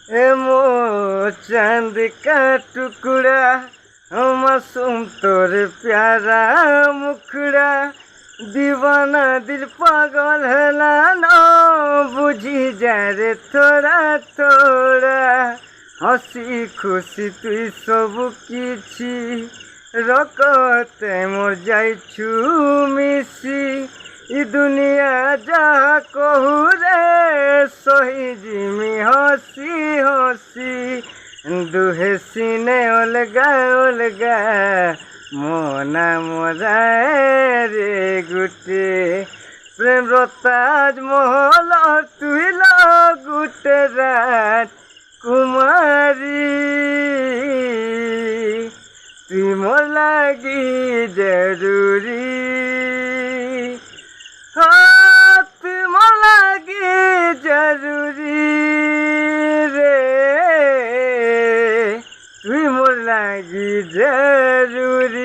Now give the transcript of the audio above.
ए मो चांद का टुकड़ा मासूम तोर प्यारा मुखड़ा दीवाना दिल पागल है ना बुझी जा रे थोड़ा थोड़ा हसी खुशी तुई सब किछि रकते मोर जाइछु मिसी इ दुनिया जहाँ कहू रे सही जिमी हसी हसी दुहे सीने अलगा अलगा मोना मोरा रे गुटे प्रेम रताज महल तुई गुटे रात कुमारी तुई मोर लागी जरूरी हाँ तुई मोर लागी जरूरी रे तुई मोर लागी जरूरी।